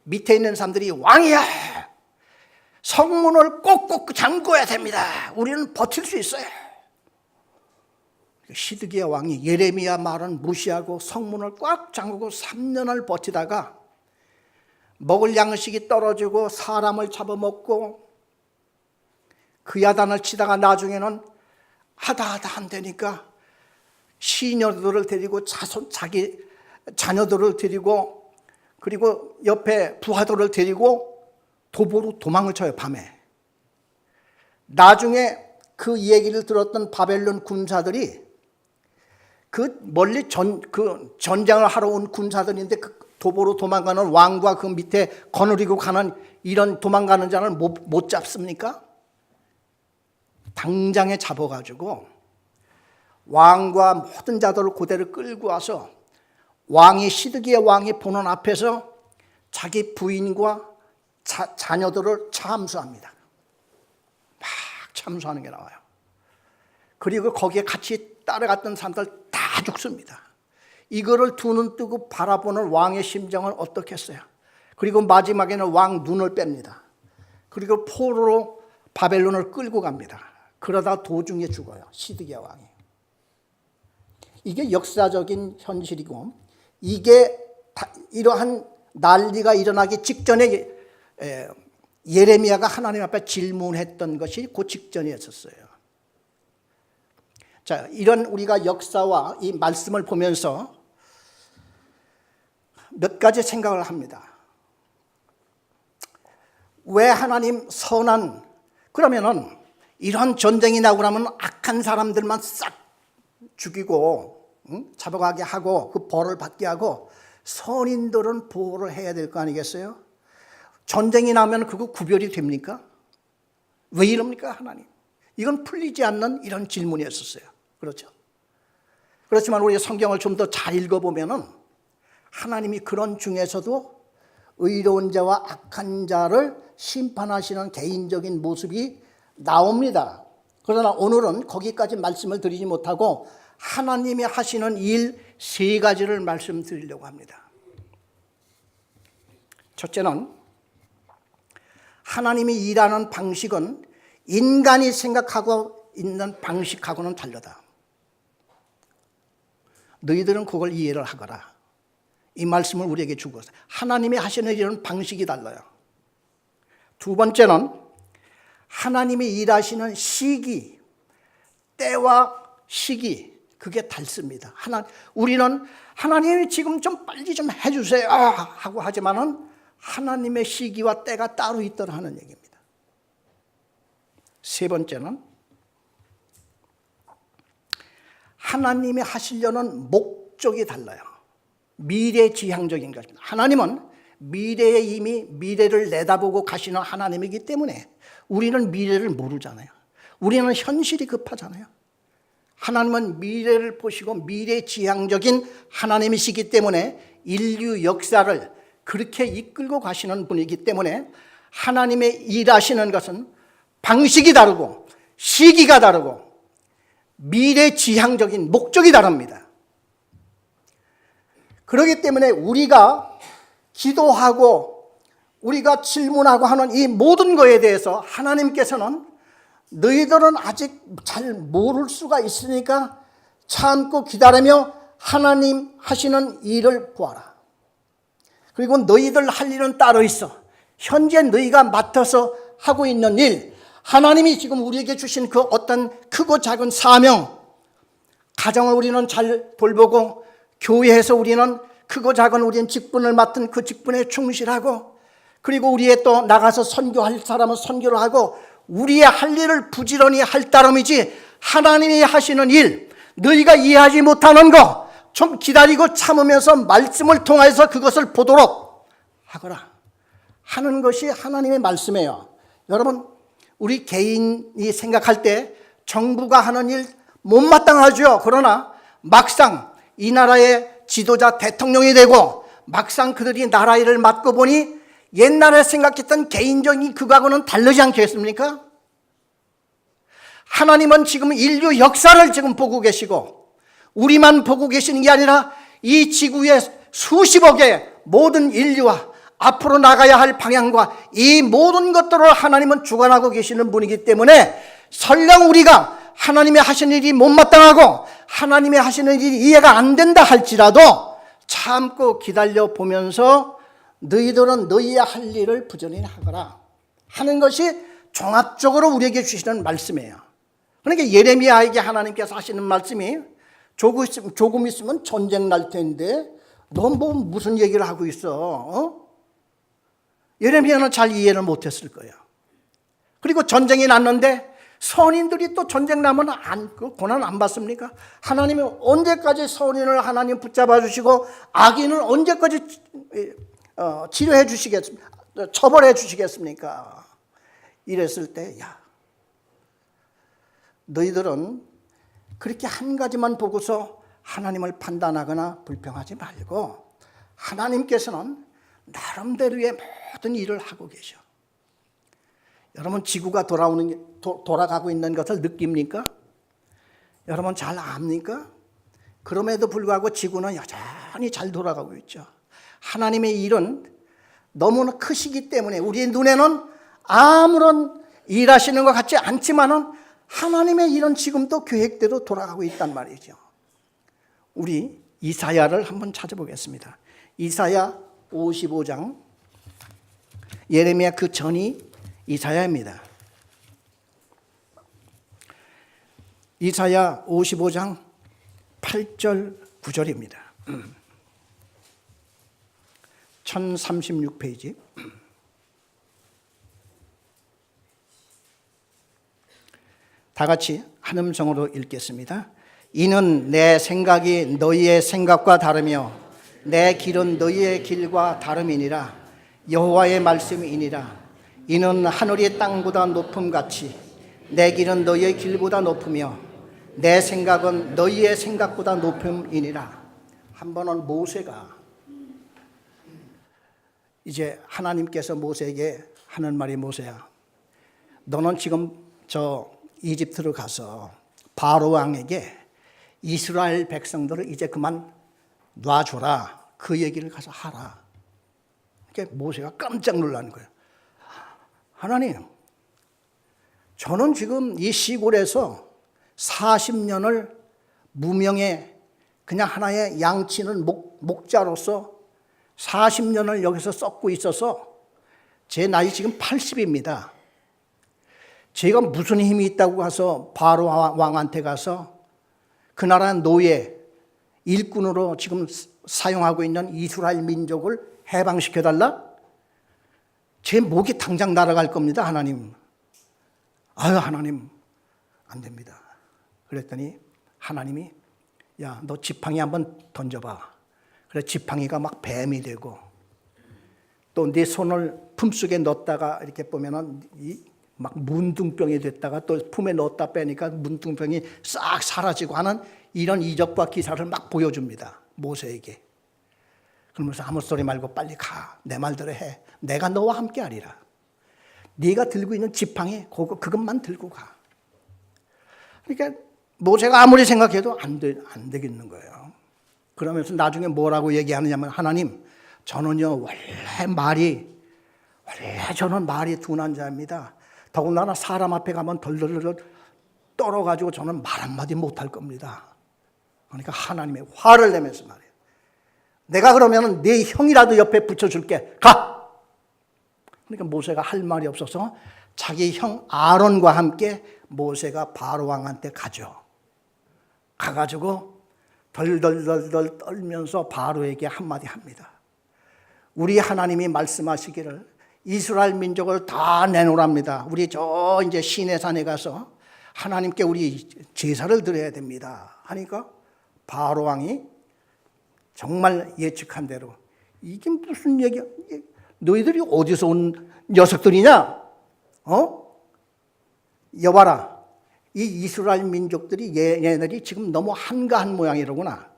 밑에 있는 사람들이, 왕이야, 성문을 꼭꼭 잠궈야 됩니다. 우리는 버틸 수 있어요. 시드기야 왕이 예레미야 말은 무시하고 성문을 꽉 잠그고 3년을 버티다가 먹을 양식이 떨어지고 사람을 잡아먹고 그 야단을 치다가 나중에는 하다 안 되니까 시녀들을 데리고 자기 자녀들을 데리고 그리고 옆에 부하들을 데리고 도보로 도망을 쳐요, 밤에. 나중에 그 얘기를 들었던 바벨론 군사들이 그 멀리 전장을 하러 온 군사들인데 그 도보로 도망가는 왕과 그 밑에 거느리고 가는 이런 도망가는 자를 못 잡습니까? 당장에 잡아가지고 왕과 모든 자들을 고대로 끌고 와서 왕이, 시드기야 왕이 보는 앞에서 자기 부인과 자녀들을 참수합니다. 막 참수하는 게 나와요. 그리고 거기에 같이 따라갔던 사람들 다 죽습니다. 이거를 두 눈 뜨고 바라보는 왕의 심정을 어떻게 했어요? 그리고 마지막에는 왕 눈을 뺍니다. 그리고 포로로 바벨론을 끌고 갑니다. 그러다 도중에 죽어요, 시드기야 왕이. 이게 역사적인 현실이고, 이게 이러한 난리가 일어나기 직전에 예레미야가 하나님 앞에 질문했던 것이 그 직전이었어요. 자, 이런 우리가 역사와 이 말씀을 보면서 몇 가지 생각을 합니다. 왜 하나님 그러면은 이런 전쟁이 나고 나면 악한 사람들만 싹 죽이고 잡아가게 하고 그 벌을 받게 하고 선인들은 보호를 해야 될 거 아니겠어요? 전쟁이 나면 그거 구별이 됩니까? 왜 이럽니까, 하나님? 이건 풀리지 않는 이런 질문이었었어요. 그렇죠? 그렇지만 우리 성경을 좀 더 잘 읽어보면은 하나님이 그런 중에서도 의로운 자와 악한 자를 심판하시는 개인적인 모습이 나옵니다. 그러나 오늘은 거기까지 말씀을 드리지 못하고 하나님이 하시는 일 3가지를 말씀드리려고 합니다. 첫째는, 하나님이 일하는 방식은 인간이 생각하고 있는 방식하고는 다르다. 너희들은 그걸 이해를 하거라. 이 말씀을 우리에게 주고 있어요. 하나님이 하시는 일은 방식이 달라요. 두 번째는 하나님이 일하시는 시기, 때와 시기, 그게 닳습니다. 우리는 하나님이 지금 좀 빨리 좀 해주세요 하고 하지만은 하나님의 시기와 때가 따로 있더라 하는 얘기입니다. 세 번째는 하나님이 하시려는 목적이 달라요. 미래지향적인 것입니다. 하나님은 미래에 이미 미래를 내다보고 가시는 하나님이기 때문에 우리는 미래를 모르잖아요. 우리는 현실이 급하잖아요. 하나님은 미래를 보시고 미래지향적인 하나님이시기 때문에 인류 역사를 그렇게 이끌고 가시는 분이기 때문에 하나님의 일하시는 것은 방식이 다르고 시기가 다르고 미래지향적인 목적이 다릅니다. 그렇기 때문에 우리가 기도하고 우리가 질문하고 하는 이 모든 것에 대해서 하나님께서는 너희들은 아직 잘 모를 수가 있으니까 참고 기다리며 하나님 하시는 일을 보아라. 그리고 너희들 할 일은 따로 있어. 현재 너희가 맡아서 하고 있는 일, 하나님이 지금 우리에게 주신 그 어떤 크고 작은 사명, 가정을 우리는 잘 돌보고 교회에서 우리는 크고 작은 우리는 직분을 맡은 그 직분에 충실하고 그리고 우리의 또 나가서 선교할 사람은 선교를 하고 우리의 할 일을 부지런히 할 따름이지 하나님이 하시는 일, 너희가 이해하지 못하는 거 좀 기다리고 참으면서 말씀을 통해서 그것을 보도록 하거라 하는 것이 하나님의 말씀이에요. 여러분, 우리 개인이 생각할 때 정부가 하는 일 못마땅하죠. 그러나 막상 이 나라의 지도자 대통령이 되고 막상 그들이 나라 일을 맡고 보니 옛날에 생각했던 개인적인 그거하고는 다르지 않겠습니까? 하나님은 지금 인류 역사를 지금 보고 계시고 우리만 보고 계시는 게 아니라 이 지구의 수십억의 모든 인류와 앞으로 나가야 할 방향과 이 모든 것들을 하나님은 주관하고 계시는 분이기 때문에 설령 우리가 하나님의 하시는 일이 못마땅하고 하나님의 하시는 일이 이해가 안 된다 할지라도 참고 기다려 보면서 너희들은 너희의 할 일을 부지런히 하거라 하는 것이 종합적으로 우리에게 주시는 말씀이에요. 그러니까 예레미야에게 하나님께서 하시는 말씀이 조금 있으면 전쟁 날 텐데 너 뭐 무슨 얘기를 하고 있어? 예레미야는 잘 이해를 못했을 거예요. 그리고 전쟁이 났는데 선인들이 또 전쟁 나면 그 고난 안 받습니까? 하나님이 언제까지 선인을 하나님 붙잡아 주시고 악인을 언제까지 치료해 주시겠습니까? 처벌해 주시겠습니까? 이랬을 때, 야, 너희들은 그렇게 한 가지만 보고서 하나님을 판단하거나 불평하지 말고 하나님께서는 나름대로의 모든 일을 하고 계셔. 여러분, 지구가 돌아가고 있는 것을 느낍니까? 여러분 잘 압니까? 그럼에도 불구하고 지구는 여전히 잘 돌아가고 있죠. 하나님의 일은 너무나 크시기 때문에 우리의 눈에는 아무런 일하시는 것 같지 않지만은 하나님의 일은 지금도 계획대로 돌아가고 있단 말이죠. 우리 이사야를 한번 찾아보겠습니다. 이사야 55장, 예레미야 그 전이 이사야입니다. 이사야 55장 8절 9절입니다. 1036페이지. 다 같이 한 음성으로 읽겠습니다. 이는 내 생각이 너희의 생각과 다르며 내 길은 너희의 길과 다름이니라. 여호와의 말씀이니라. 이는 하늘이 땅보다 높음같이 내 길은 너희의 길보다 높으며 내 생각은 너희의 생각보다 높음이니라. 한 번은 모세가 이제 하나님께서 모세에게 하는 말이, 모세야, 너는 지금 저 이집트로 가서 바로 왕에게 이스라엘 백성들을 이제 그만 놔줘라. 그 얘기를 가서 하라. 그러니까 모세가 깜짝 놀라는 거예요. 하나님, 저는 지금 이 시골에서 40년을 무명의 그냥 하나의 양치는 목자로서 40년을 여기서 썩고 있어서 제 나이 지금 80입니다. 제가 무슨 힘이 있다고 가서 바로 왕한테 가서 그 나라 노예, 일꾼으로 지금 사용하고 있는 이스라엘 민족을 해방시켜달라? 제 목이 당장 날아갈 겁니다, 하나님. 아유, 하나님, 안 됩니다. 그랬더니 하나님이 야, 너 지팡이 한번 던져봐. 그래, 지팡이가 막 뱀이 되고 또 네 손을 품속에 넣었다가 이렇게 보면은 막 문둥병이 됐다가 또 품에 넣었다 빼니까 문둥병이 싹 사라지고 하는 이런 이적과 기사를 막 보여줍니다, 모세에게. 그러면서 아무 소리 말고 빨리 가. 내 말대로 해. 내가 너와 함께 하리라. 네가 들고 있는 지팡이 그것만 들고 가. 그러니까 모세가 아무리 생각해도 안 되겠는 거예요. 그러면서 나중에 뭐라고 얘기하느냐면 하나님, 저는요 원래 저는 말이 둔한 자입니다. 더군다나 사람 앞에 가면 덜덜덜 떨어가지고 저는 말 한마디 못할 겁니다. 그러니까 하나님의 화를 내면서 말해요. 내가 그러면 네 형이라도 옆에 붙여줄게. 가! 그러니까 모세가 할 말이 없어서 자기 형 아론과 함께 모세가 바로 왕한테 가죠. 가가지고 덜덜덜 떨면서 바로에게 한마디 합니다. 우리 하나님이 말씀하시기를 이스라엘 민족을 다 내놓으랍니다. 우리 저 이제 시내산에 가서 하나님께 우리 제사를 드려야 됩니다. 하니까 바로 왕이 정말 예측한 대로 이게 무슨 얘기야? 너희들이 어디서 온 녀석들이냐? 여봐라. 이 이스라엘 민족들이 얘네들이 지금 너무 한가한 모양이로구나.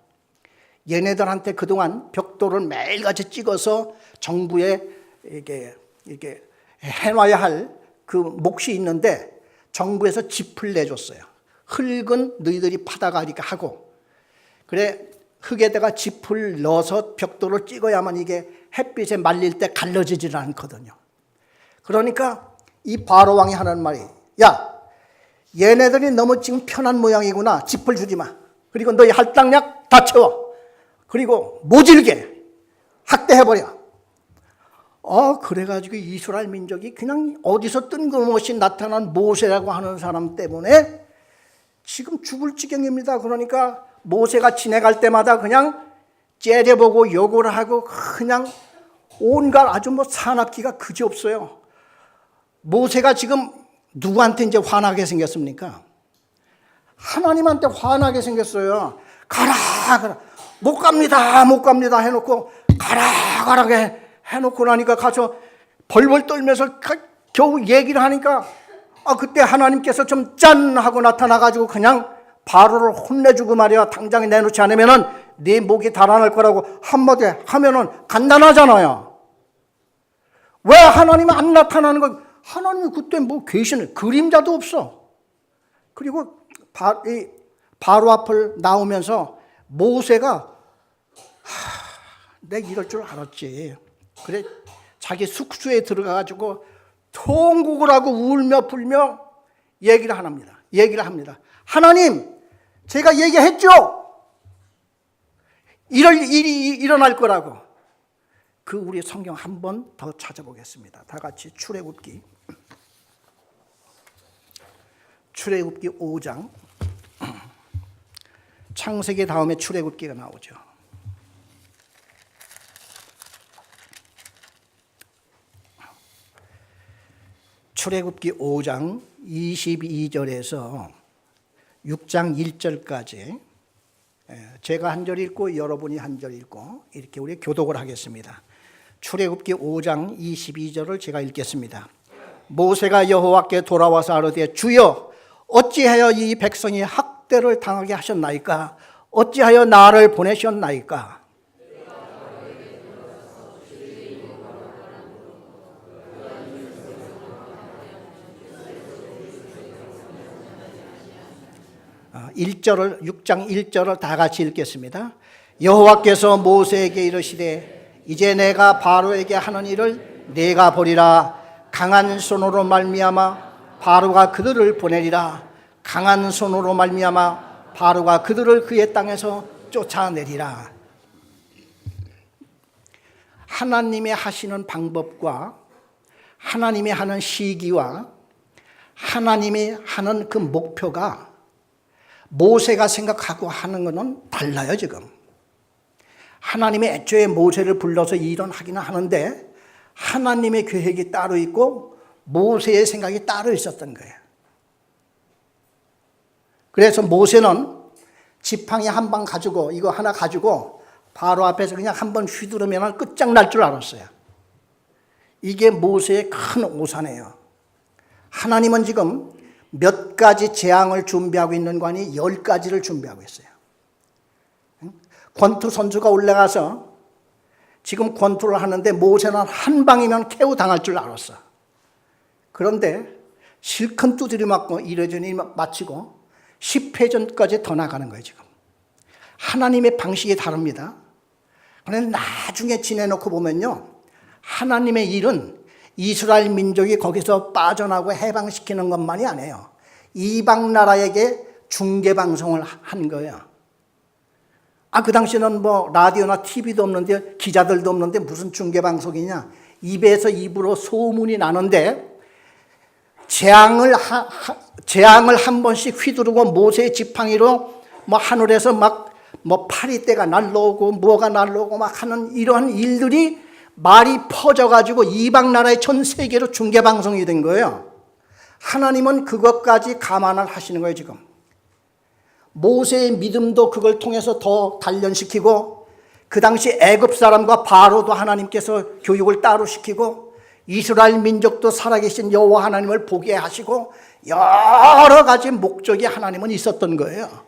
얘네들한테 그동안 벽돌을 매일같이 찍어서 정부에 이렇게 해놔야 할 그 몫이 있는데 정부에서 짚을 내줬어요. 흙은 너희들이 파다가 이렇게 하고, 그래 흙에다가 짚을 넣어서 벽돌을 찍어야만 이게 햇빛에 말릴 때 갈라지질 않거든요. 그러니까 이 바로 왕이 하는 말이, 야, 얘네들이 너무 지금 편한 모양이구나. 짚을 주지 마. 그리고 너희 할당량 다 채워. 그리고 모질게 학대해버려. 그래가지고 이스라엘 민족이 그냥 어디서 뜬금없이 나타난 모세라고 하는 사람 때문에 지금 죽을 지경입니다. 그러니까 모세가 지나갈 때마다 그냥 째려보고 욕을 하고 그냥 온갖 아주 사납기가 그지없어요. 모세가 지금 누구한테 이제 화나게 생겼습니까? 하나님한테 화나게 생겼어요. 가라. 못 갑니다 해놓고 가라 해놓고 나니까 가서 벌벌 떨면서 겨우 얘기를 하니까 그때 하나님께서 좀 짠 하고 나타나가지고 그냥 바로를 혼내주고 말이야. 당장 내놓지 않으면은 네 목이 달아날 거라고 한마디 하면은 간단하잖아요. 왜 하나님은 안 나타나는 거? 하나님이 그때 계시는 그림자도 없어. 그리고 바로 앞을 나오면서 모세가 내가 이럴 줄 알았지. 그래 자기 숙소에 들어가가지고 통곡을 하고 울며 불며 얘기를 합니다. 하나님, 제가 얘기했죠. 이럴 일이 일어날 거라고. 우리 성경 한 번 더 찾아보겠습니다. 다 같이 출애굽기 5장. 창세기 다음에 출애굽기가 나오죠. 출애굽기 5장 22절에서 6장 1절까지 제가 한 절 읽고 여러분이 한 절 읽고 이렇게 우리 교독을 하겠습니다. 출애굽기 5장 22절을 제가 읽겠습니다. 모세가 여호와께 돌아와서 아뢰되 주여 어찌하여 이 백성이 학대를 당하게 하셨나이까? 어찌하여 나를 보내셨나이까? (1절을) 6장 1절을 다 같이 읽겠습니다. 여호와께서 모세에게 이르시되 이제 내가 바로에게 하는 일을 내가 보리라. 강한 손으로 말미암아 바로가 그들을 보내리라. 강한 손으로 말미암아 바로가 그들을 그의 땅에서 쫓아내리라. 하나님의 하시는 방법과 하나님이 하는 시기와 하나님이 하는 그 목표가 모세가 생각하고 하는 것은 달라요. 지금 하나님이 애초에 모세를 불러서 일은 하기는 하는데 하나님의 계획이 따로 있고 모세의 생각이 따로 있었던 거예요. 그래서 모세는 지팡이 한 방 가지고 이거 하나 가지고 바로 앞에서 그냥 한 번 휘두르면 끝장날 줄 알았어요. 이게 모세의 큰 오산이에요. 하나님은 지금 몇 가지 재앙을 준비하고 있는 거 아니 10가지를 준비하고 있어요. 권투 선수가 올라가서 지금 권투를 하는데 모세는 한 방이면 KO 당할 줄 알았어. 그런데 실컷 두드려 맞고 1회전이 마치고 10회전까지 더 나가는 거예요. 지금 하나님의 방식이 다릅니다. 그런데 나중에 지내놓고 보면요, 하나님의 일은 이스라엘 민족이 거기서 빠져나고 해방시키는 것만이 아니에요. 이방 나라에게 중계방송을 한 거예요. 그 당시에는 뭐 라디오나 TV도 없는데 기자들도 없는데 무슨 중계방송이냐. 입에서 입으로 소문이 나는데 재앙을 한 번씩 휘두르고 모세의 지팡이로 뭐 하늘에서 막 뭐 파리떼가 날라오고 뭐가 날라오고 막 하는 이러한 일들이 말이 퍼져가지고 이방 나라의 전 세계로 중계방송이 된 거예요. 하나님은 그것까지 감안을 하시는 거예요. 지금 모세의 믿음도 그걸 통해서 더 단련시키고 그 당시 애굽 사람과 바로도 하나님께서 교육을 따로 시키고 이스라엘 민족도 살아계신 여호와 하나님을 보게 하시고 여러 가지 목적이 하나님은 있었던 거예요.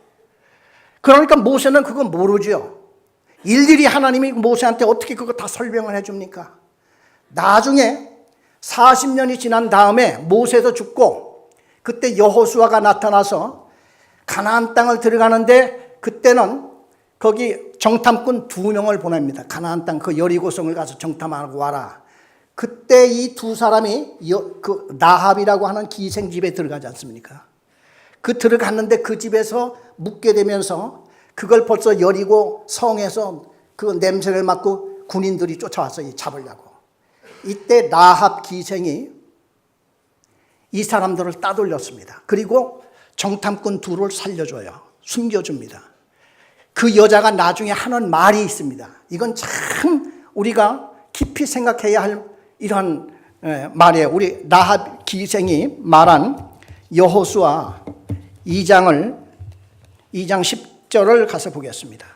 그러니까 모세는 그거 모르죠. 일일이 하나님이 모세한테 어떻게 그거 다 설명을 해줍니까? 나중에 40년이 지난 다음에 모세도 죽고 그때 여호수아가 나타나서 가나안 땅을 들어가는데 그때는 거기 정탐꾼 2명을 보냅니다. 가나안 땅 그 여리고성을 가서 정탐하고 와라. 그때 이 두 사람이 그 나합이라고 하는 기생집에 들어가지 않습니까? 그 들어갔는데 그 집에서 묵게 되면서 그걸 벌써 여리고 성에서 그 냄새를 맡고 군인들이 쫓아와서 잡으려고. 이때 나합 기생이 이 사람들을 따돌렸습니다. 그리고 정탐꾼 둘을 살려줘요. 숨겨줍니다. 그 여자가 나중에 하는 말이 있습니다. 이건 참 우리가 깊이 생각해야 할 이러한 말이에요. 우리 나합 기생이 말한 여호수아 2장 10절을 가서 보겠습니다.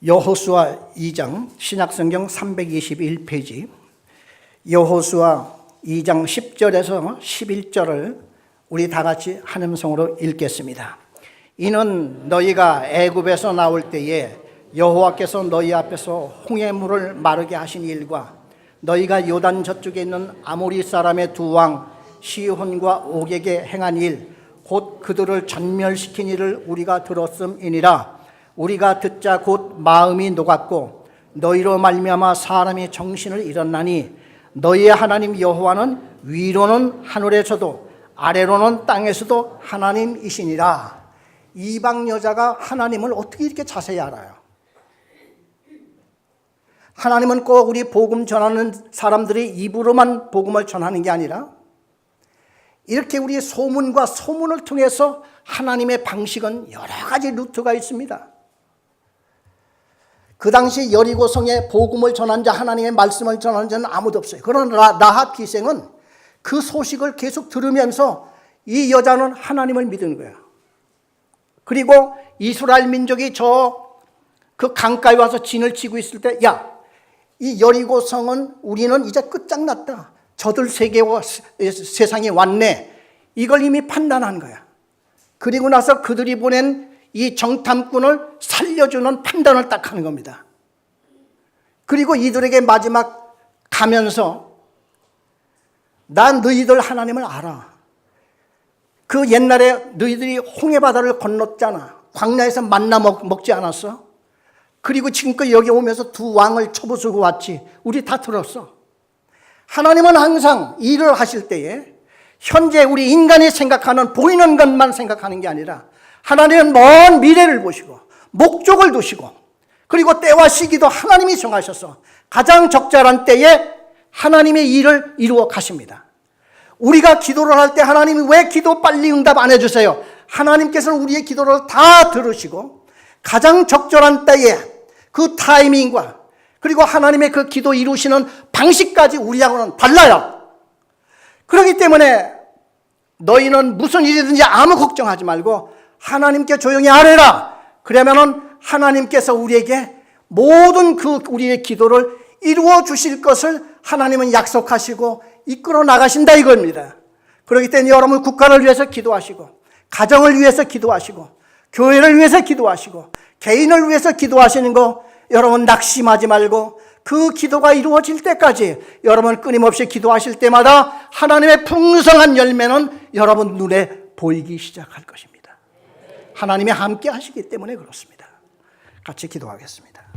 여호수아 2장 신약성경 321페이지 여호수아 2장 10절에서 11절을 우리 다 같이 한 음성으로 읽겠습니다. 이는 너희가 애굽에서 나올 때에 여호와께서 너희 앞에서 홍해물을 마르게 하신 일과 너희가 요단 저쪽에 있는 아모리 사람의 두 왕 시혼과 옥에게 행한 일 곧 그들을 전멸시킨 일을 우리가 들었음이니라. 우리가 듣자 곧 마음이 녹았고 너희로 말미암아 사람이 정신을 잃었나니 너희의 하나님 여호와는 위로는 하늘에서도 아래로는 땅에서도 하나님이시니라. 이방 여자가 하나님을 어떻게 이렇게 자세히 알아요? 하나님은 꼭 우리 복음 전하는 사람들이 입으로만 복음을 전하는 게 아니라 이렇게 우리 소문과 소문을 통해서 하나님의 방식은 여러 가지 루트가 있습니다. 그 당시 여리고성에 복음을 전한 자, 하나님의 말씀을 전하는 자는 아무도 없어요. 그러나 나합 기생은 그 소식을 계속 들으면서 이 여자는 하나님을 믿은 거야. 그리고 이스라엘 민족이 그 강가에 와서 진을 치고 있을 때, 야, 이 여리고성은 우리는 이제 끝장났다. 저들 세상에 왔네. 이걸 이미 판단한 거야. 그리고 나서 그들이 보낸 이 정탐꾼을 살려주는 판단을 딱 하는 겁니다. 그리고 이들에게 마지막 가면서 난 너희들 하나님을 알아. 그 옛날에 너희들이 홍해바다를 건넜잖아. 광야에서 만나 먹지 않았어? 그리고 지금껏 여기 오면서 두 왕을 쳐부수고 왔지. 우리 다 들었어. 하나님은 항상 일을 하실 때에 현재 우리 인간이 생각하는 보이는 것만 생각하는 게 아니라 하나님은 먼 미래를 보시고 목적을 두시고 그리고 때와 시기도 하나님이 정하셔서 가장 적절한 때에 하나님의 일을 이루어 가십니다. 우리가 기도를 할 때 하나님이 왜 기도 빨리 응답 안 해주세요? 하나님께서는 우리의 기도를 다 들으시고 가장 적절한 때에 그 타이밍과 그리고 하나님의 그 기도 이루시는 방식까지 우리하고는 달라요. 그렇기 때문에 너희는 무슨 일이든지 아무 걱정하지 말고 하나님께 조용히 아뢰라. 그러면은 하나님께서 우리에게 모든 그 우리의 기도를 이루어 주실 것을 하나님은 약속하시고 이끌어 나가신다 이겁니다. 그렇기 때문에 여러분 국가를 위해서 기도하시고 가정을 위해서 기도하시고 교회를 위해서 기도하시고 개인을 위해서 기도하시는 거 여러분 낙심하지 말고 그 기도가 이루어질 때까지 여러분 끊임없이 기도하실 때마다 하나님의 풍성한 열매는 여러분 눈에 보이기 시작할 것입니다. 하나님이 함께 하시기 때문에 그렇습니다. 같이 기도하겠습니다.